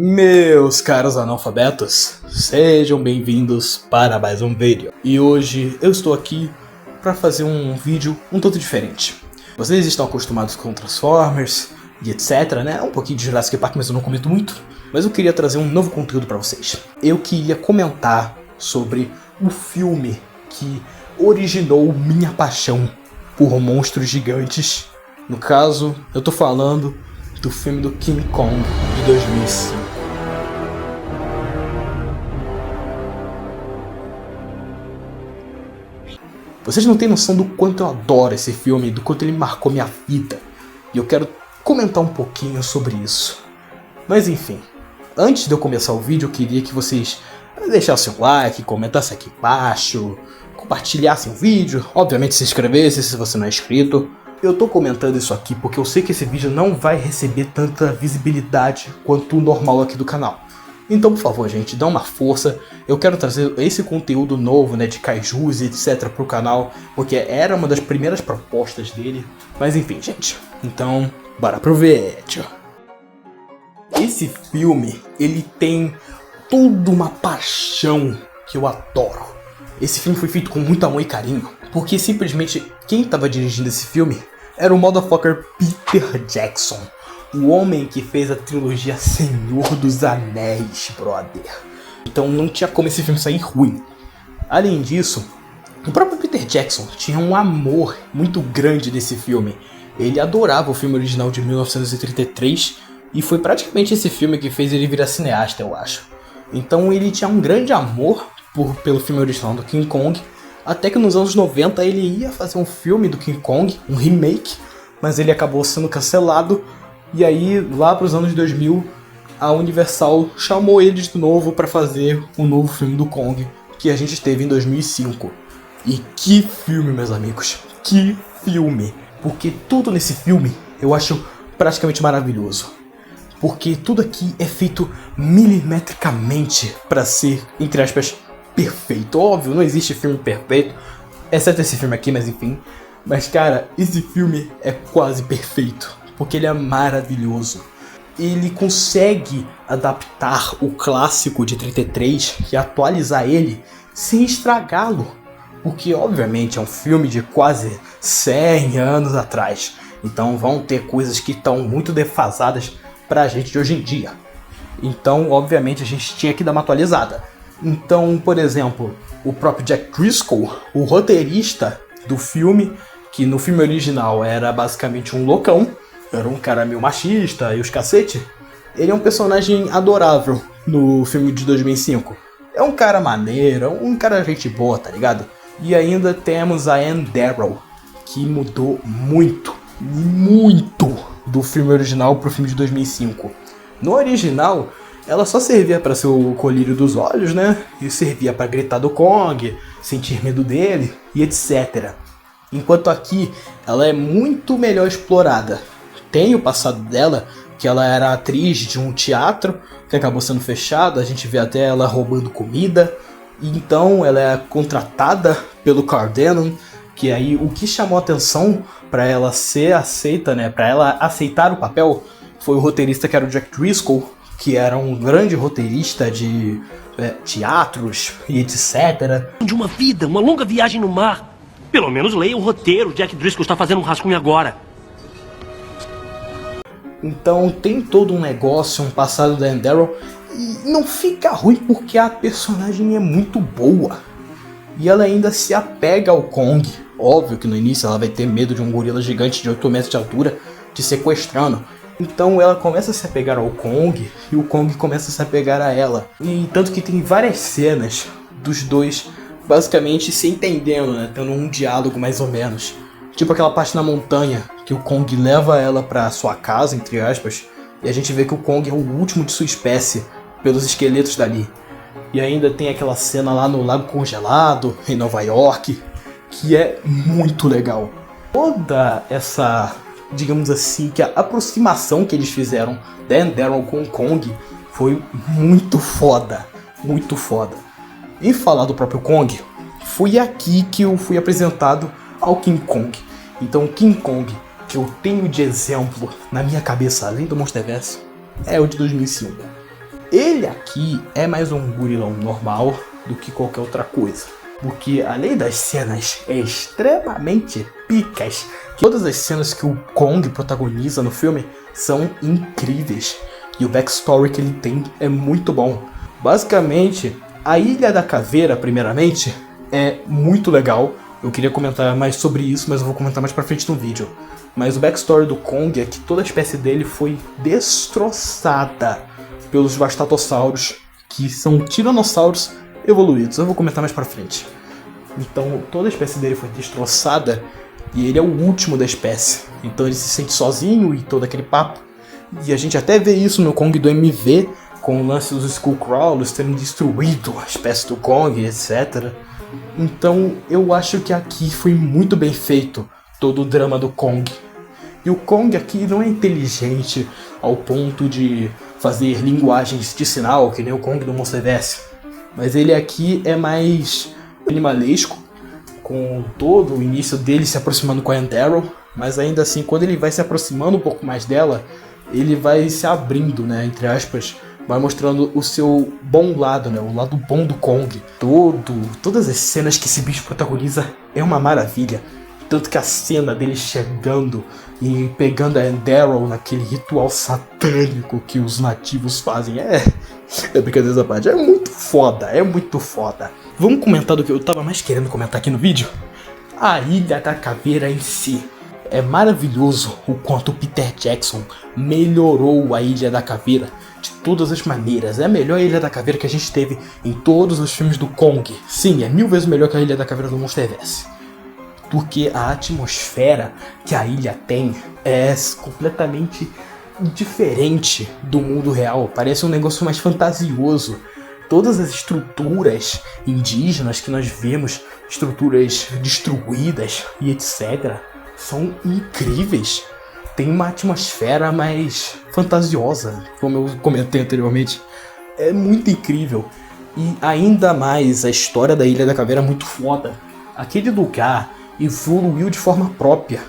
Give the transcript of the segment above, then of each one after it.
Meus caros analfabetos, sejam bem-vindos para mais um vídeo. E hoje eu estou aqui para fazer um vídeo um tanto diferente. Vocês estão acostumados com Transformers e etc, né? Um pouquinho de Jurassic Park, mas eu não comento muito. Mas eu queria trazer um novo conteúdo para vocês. Eu queria comentar sobre o filme que originou minha paixão por monstros gigantes. No caso, eu tô falando do filme do King Kong de 2005. Vocês não têm noção do quanto eu adoro esse filme, do quanto ele marcou minha vida. E eu quero comentar um pouquinho sobre isso. Mas enfim, antes de eu começar o vídeo, eu queria que vocês deixassem o like, comentassem aqui embaixo, compartilhassem o vídeo, obviamente se inscrevessem se você não é inscrito. Eu tô comentando isso aqui porque eu sei que esse vídeo não vai receber tanta visibilidade quanto o normal aqui do canal. Então, por favor, gente, dá uma força. Eu quero trazer esse conteúdo novo, né, de kaijus e etc pro canal, porque era uma das primeiras propostas dele. Mas enfim, gente. Então, bora pro vídeo. Esse filme, ele tem toda uma paixão que eu adoro. Esse filme foi feito com muito amor e carinho, porque simplesmente quem estava dirigindo esse filme era o motherfucker Peter Jackson. O homem que fez a trilogia Senhor dos Anéis, brother. Então não tinha como esse filme sair ruim. Além disso, o próprio Peter Jackson tinha um amor muito grande nesse filme. Ele adorava o filme original de 1933 e foi praticamente esse filme que fez ele virar cineasta, eu acho. Então ele tinha um grande amor pelo filme original do King Kong, até que nos anos 90 ele ia fazer um filme do King Kong, um remake, mas ele acabou sendo cancelado. E aí, lá para os anos 2000, a Universal chamou ele de novo para fazer um novo filme do Kong, que a gente teve em 2005. E que filme, meus amigos, que filme! Porque tudo nesse filme eu acho praticamente maravilhoso. Porque tudo aqui é feito milimetricamente para ser, entre aspas, perfeito. Óbvio, não existe filme perfeito, exceto esse filme aqui, mas enfim. Mas cara, esse filme é quase perfeito, porque ele é maravilhoso. Ele consegue adaptar o clássico de 33 e atualizar ele sem estragá-lo. Porque obviamente é um filme de quase 100 anos atrás. Então vão ter coisas que estão muito defasadas pra gente de hoje em dia. Então obviamente a gente tinha que dar uma atualizada. Então, por exemplo, o próprio Jack Driscoll, o roteirista do filme, que no filme original era basicamente um loucão, era um cara meio machista e os cacete, ele é um personagem adorável no filme de 2005. É um cara maneiro, um cara gente boa, tá ligado? E ainda temos a Ann Darrow, que mudou muito do filme original pro filme de 2005. No original, ela só servia para ser o colírio dos olhos, né? E servia para gritar do Kong, sentir medo dele e etc. Enquanto aqui, ela é muito melhor explorada. Tem o passado dela, que ela era atriz de um teatro que acabou sendo fechado. A gente vê até ela roubando comida. E então ela é contratada pelo Carl Denham, que aí o que chamou a atenção para ela ser aceita, né? Para ela aceitar o papel, foi o roteirista que era o Jack Driscoll, que era um grande roteirista de teatros e etc. De uma vida, uma longa viagem no mar. Pelo menos leia o roteiro, Jack Driscoll está fazendo um rascunho agora. Então tem todo um negócio, um passado da Ann Darrow, e não fica ruim porque a personagem é muito boa. E ela ainda se apega ao Kong. Óbvio que no início ela vai ter medo de um gorila gigante de 8 metros de altura te sequestrando. Então ela começa a se apegar ao Kong e o Kong começa a se apegar a ela. E tanto que tem várias cenas dos dois basicamente se entendendo, né? Tendo um diálogo mais ou menos. Tipo aquela parte na montanha que o Kong leva ela pra sua casa, entre aspas. E a gente vê que o Kong é o último de sua espécie pelos esqueletos dali. E ainda tem aquela cena lá no Lago Congelado, em Nova York, que é muito legal. Toda essa, digamos assim, que a aproximação que eles fizeram da Ann Darrow com o Kong foi muito foda, muito foda. Em falar do próprio Kong, foi aqui que eu fui apresentado ao King Kong. Então o King Kong que eu tenho de exemplo na minha cabeça, além do Monsterverse, é o de 2005. Ele aqui é mais um gorilão normal do que qualquer outra coisa. Porque além das cenas extremamente épicas, todas as cenas que o Kong protagoniza no filme são incríveis. E o backstory que ele tem é muito bom. Basicamente, a Ilha da Caveira, primeiramente, é muito legal. Eu queria comentar mais sobre isso, mas eu vou comentar mais pra frente no vídeo. Mas o backstory do Kong é que toda a espécie dele foi destroçada pelos Bastatossauros, que são tiranossauros evoluídos. Eu vou comentar mais pra frente. Então, toda a espécie dele foi destroçada e ele é o último da espécie. Então ele se sente sozinho e todo aquele papo. E a gente até vê isso no Kong do MV, com o lance dos Skullcrawlers terem destruído a espécie do Kong, etc. Então eu acho que aqui foi muito bem feito todo o drama do Kong. E o Kong aqui não é inteligente ao ponto de fazer linguagens de sinal, que nem o Kong do Monsterverse. Mas ele aqui é mais animalesco, com todo o início dele se aproximando com a Andaro. Mas ainda assim, quando ele vai se aproximando um pouco mais dela, ele vai se abrindo, né, entre aspas, vai mostrando o seu bom lado, né, o lado bom do Kong. Todas as cenas que esse bicho protagoniza é uma maravilha. Tanto que a cena dele chegando e pegando a Andaro naquele ritual satânico que os nativos fazem é brincadeira essa parte, é muito foda. Vamos comentar do que eu tava mais querendo comentar aqui no vídeo? A Ilha da Caveira em si. É maravilhoso o quanto o Peter Jackson melhorou a Ilha da Caveira de todas as maneiras. É a melhor Ilha da Caveira que a gente teve em todos os filmes do Kong. Sim, é 1000 vezes melhor que a Ilha da Caveira do Monsterverse. Porque a atmosfera que a ilha tem é completamente diferente do mundo real. Parece um negócio mais fantasioso. Todas as estruturas indígenas que nós vemos, estruturas destruídas e etc., são incríveis. Tem uma atmosfera mais fantasiosa, como eu comentei anteriormente. É muito incrível. E ainda mais, a história da Ilha da Caveira é muito foda. Aquele lugar evoluiu de forma própria.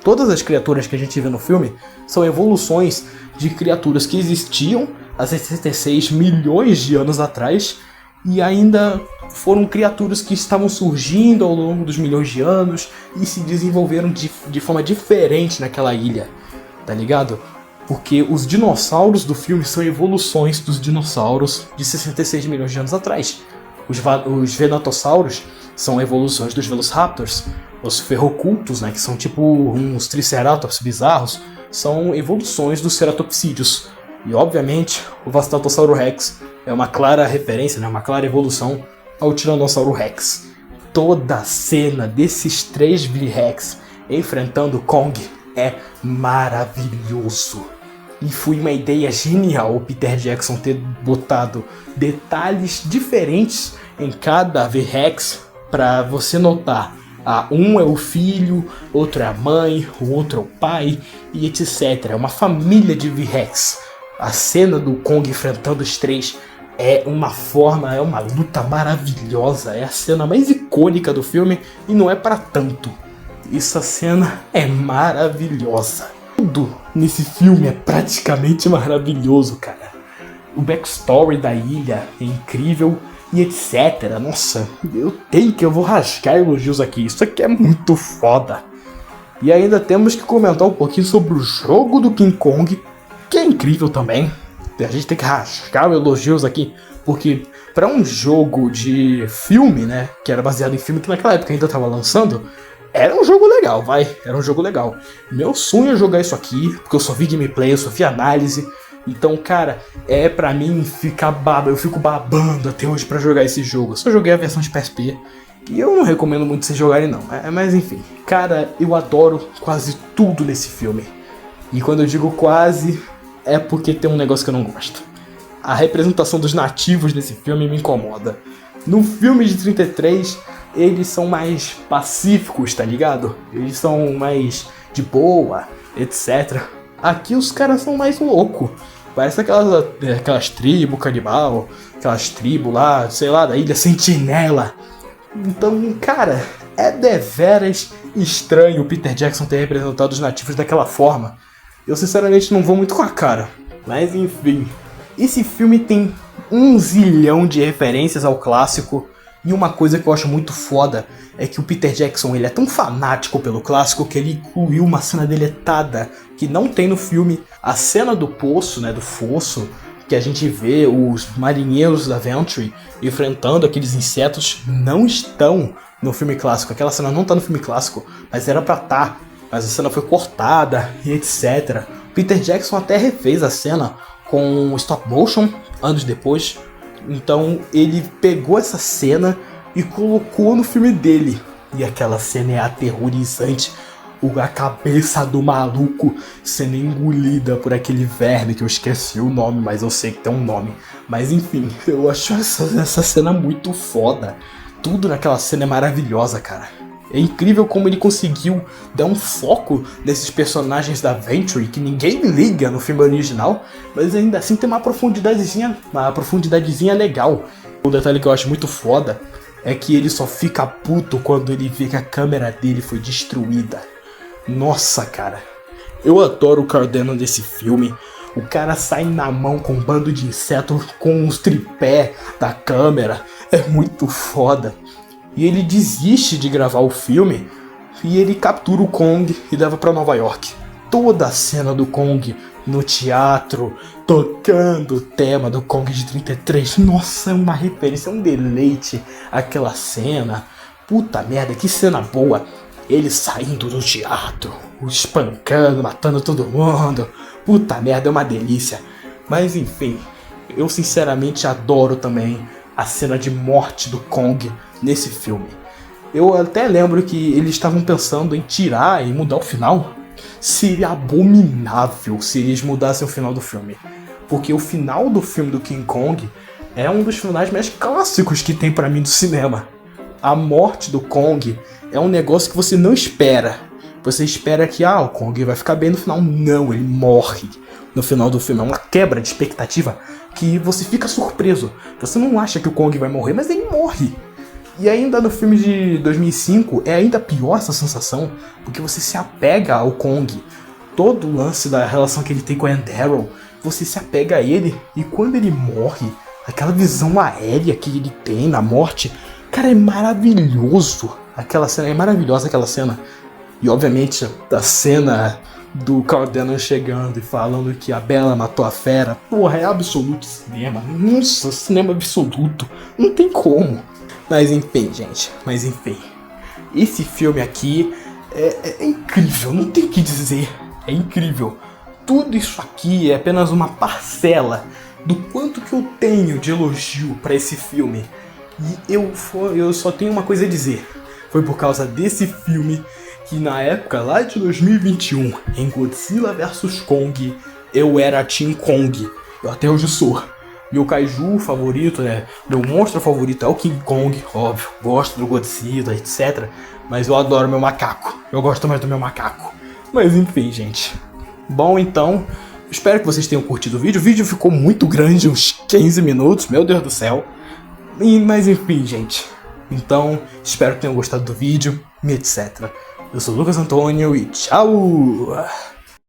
Todas as criaturas que a gente vê no filme são evoluções de criaturas que existiam há 66 milhões de anos atrás e ainda foram criaturas que estavam surgindo ao longo dos milhões de anos e se desenvolveram de forma diferente naquela ilha, tá ligado? Porque os dinossauros do filme são evoluções dos dinossauros de 66 milhões de anos atrás. Os Venatossauros são evoluções dos Velociraptors. Os Ferrocultus, né, que são tipo uns Triceratops bizarros, são evoluções dos Ceratopsídeos. E obviamente o Vastatossauro Rex é uma clara referência, né, uma clara evolução ao Tiranossauro Rex. Toda a cena desses três V-Rex enfrentando Kong é maravilhoso. E foi uma ideia genial o Peter Jackson ter botado detalhes diferentes em cada V-Rex para você notar. Um é o filho, outro é a mãe, o outro é o pai e etc. É uma família de V-Rex. A cena do Kong enfrentando os três é uma luta maravilhosa. É a cena mais icônica do filme e não é para tanto. Essa cena é maravilhosa. Tudo nesse filme é praticamente maravilhoso, cara. O backstory da ilha é incrível e etc. Nossa, eu vou rasgar elogios aqui. Isso aqui é muito foda. E ainda temos que comentar um pouquinho sobre o jogo do King Kong, que é incrível também. A gente tem que rasgar elogios aqui, porque para um jogo de filme, né, que era baseado em filme que naquela época ainda tava lançando, era um jogo legal, era um jogo legal. Meu sonho é jogar isso aqui, porque eu só vi gameplay, eu só vi análise. Então, cara, pra mim eu fico babando até hoje pra jogar esse jogo. Eu só joguei a versão de PSP e eu não recomendo muito vocês jogarem não. Mas enfim, cara, eu adoro quase tudo nesse filme. E quando eu digo quase, é porque tem um negócio que eu não gosto. A representação dos nativos nesse filme me incomoda. No filme de 33, eles são mais pacíficos, tá ligado? Eles são mais de boa, etc. Aqui os caras são mais loucos. Parece aquelas tribos canibal, aquelas tribos lá, sei lá, da Ilha Sentinela. Então, cara, é deveras estranho o Peter Jackson ter representado os nativos daquela forma. Eu sinceramente não vou muito com a cara. Mas enfim. Esse filme tem 1 zilhão de referências ao clássico. E uma coisa que eu acho muito foda é que o Peter Jackson ele é tão fanático pelo clássico que ele incluiu uma cena deletada que não tem no filme. A cena do poço, né, do fosso, que a gente vê os marinheiros da Venturi enfrentando aqueles insetos, não estão no filme clássico. Aquela cena não tá no filme clássico, mas era pra tá. Mas a cena foi cortada e etc. Peter Jackson até refez a cena com stop motion anos depois. Então ele pegou essa cena e colocou no filme dele. E aquela cena é aterrorizante. A cabeça do maluco sendo engolida por aquele verme que eu esqueci o nome, mas eu sei que tem um nome. Mas enfim, eu acho essa cena muito foda. Tudo naquela cena é maravilhosa, cara. É incrível como ele conseguiu dar um foco nesses personagens da Venturi que ninguém liga no filme original, mas ainda assim tem uma profundidadezinha legal. Um detalhe que eu acho muito foda é que ele só fica puto quando ele vê que a câmera dele foi destruída. Nossa, cara, eu adoro o Carl Denham desse filme. O cara sai na mão com um bando de insetos com os tripé da câmera. É muito foda. E ele desiste de gravar o filme e ele captura o Kong e leva pra Nova York. Toda a cena do Kong no teatro, tocando o tema do Kong de 33. Nossa, é uma referência, é um deleite aquela cena. Puta merda, que cena boa. Ele saindo do teatro, espancando, matando todo mundo. Puta merda, é uma delícia. Mas enfim, eu sinceramente adoro também a cena de morte do Kong nesse filme. Eu até lembro que eles estavam pensando em tirar e mudar o final. Seria abominável se eles mudassem o final do filme. Porque o final do filme do King Kong é um dos finais mais clássicos que tem pra mim do cinema. A morte do Kong é um negócio que você não espera. Você espera que o Kong vai ficar bem no final. Não, ele morre no final do filme. É uma quebra de expectativa que você fica surpreso. Você não acha que o Kong vai morrer, mas ele morre. E ainda no filme de 2005 é ainda pior essa sensação, porque você se apega ao Kong. Todo o lance da relação que ele tem com a Andrew, você se apega a ele, e quando ele morre, aquela visão aérea que ele tem na morte, cara, é maravilhoso. Aquela cena é maravilhosa, aquela cena. E obviamente a cena do Carl Denham chegando e falando que a Bela matou a fera, porra, é absoluto cinema. Nossa, cinema absoluto. Não tem como. Mas enfim, gente, esse filme aqui é incrível, não tem o que dizer, é incrível. Tudo isso aqui é apenas uma parcela do quanto que eu tenho de elogio pra esse filme. E eu só tenho uma coisa a dizer, foi por causa desse filme que na época lá de 2021, em Godzilla vs Kong, eu era Team Kong, eu até hoje sou. Meu kaiju favorito, né? Meu monstro favorito é o King Kong, óbvio. Gosto do Godzilla, etc. Mas eu adoro meu macaco. Eu gosto mais do meu macaco. Mas enfim, gente. Bom, então, espero que vocês tenham curtido o vídeo. O vídeo ficou muito grande, uns 15 minutos. Meu Deus do céu. Mas enfim, gente. Então, espero que tenham gostado do vídeo, etc. Eu sou o Lucas Antônio e tchau!